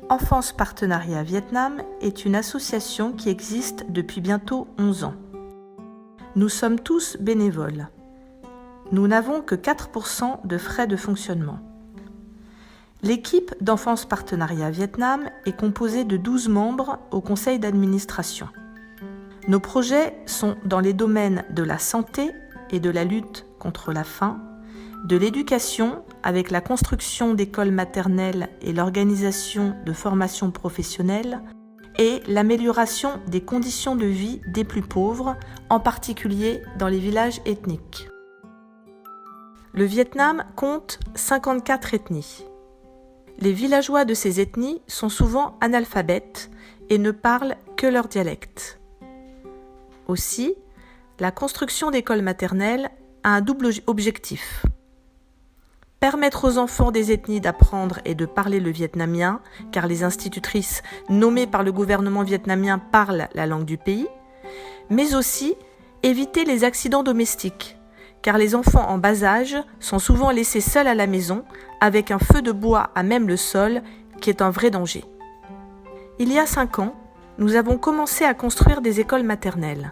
Enfance Partenariat Vietnam est une association qui existe depuis bientôt 11 ans. Nous sommes tous bénévoles. Nous n'avons que 4% de frais de fonctionnement. L'équipe d'Enfance Partenariat Vietnam est composée de 12 membres au conseil d'administration. Nos projets sont dans les domaines de la santé et de la lutte contre la faim, de l'éducation avec la construction d'écoles maternelles et l'organisation de formations professionnelles et l'amélioration des conditions de vie des plus pauvres, en particulier dans les villages ethniques. Le Vietnam compte 54 ethnies. Les villageois de ces ethnies sont souvent analphabètes et ne parlent que leur dialecte. Aussi, la construction d'écoles maternelles a un double objectif. Permettre aux enfants des ethnies d'apprendre et de parler le vietnamien, car les institutrices nommées par le gouvernement vietnamien parlent la langue du pays, mais aussi éviter les accidents domestiques, car les enfants en bas âge sont souvent laissés seuls à la maison avec un feu de bois à même le sol qui est un vrai danger. Il y a 5 ans, nous avons commencé à construire des écoles maternelles.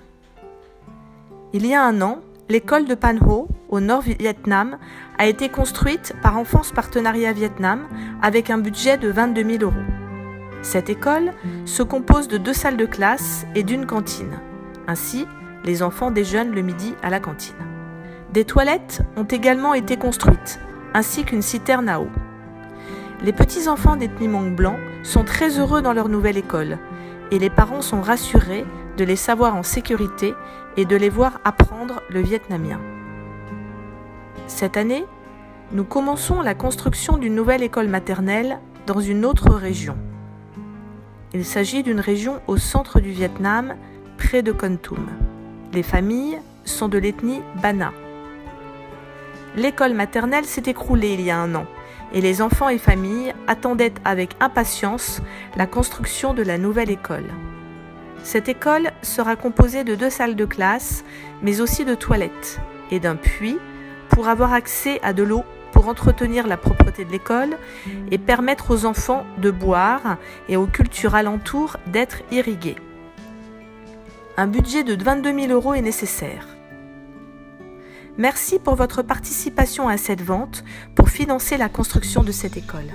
Il y a 1 an, l'école de Pan Ho, au nord Vietnam, a été construite par Enfance Partenariat Vietnam avec un budget de 22 000 €. Cette école se compose de 2 salles de classe et d'une cantine. Ainsi, les enfants déjeunent le midi à la cantine. Des toilettes ont également été construites, ainsi qu'une citerne à eau. Les petits-enfants d'ethnie Hmong blanc sont très heureux dans leur nouvelle école et les parents sont rassurés de les savoir en sécurité et de les voir apprendre le vietnamien. Cette année, nous commençons la construction d'une nouvelle école maternelle dans une autre région. Il s'agit d'une région au centre du Vietnam, près de Kon Tum. Les familles sont de l'ethnie Bana. L'école maternelle s'est écroulée il y a 1 an et les enfants et familles attendaient avec impatience la construction de la nouvelle école. Cette école sera composée de 2 salles de classe, mais aussi de toilettes et d'un puits pour avoir accès à de l'eau pour entretenir la propreté de l'école et permettre aux enfants de boire et aux cultures alentours d'être irriguées. Un budget de 22 000 € est nécessaire. Merci pour votre participation à cette vente pour financer la construction de cette école.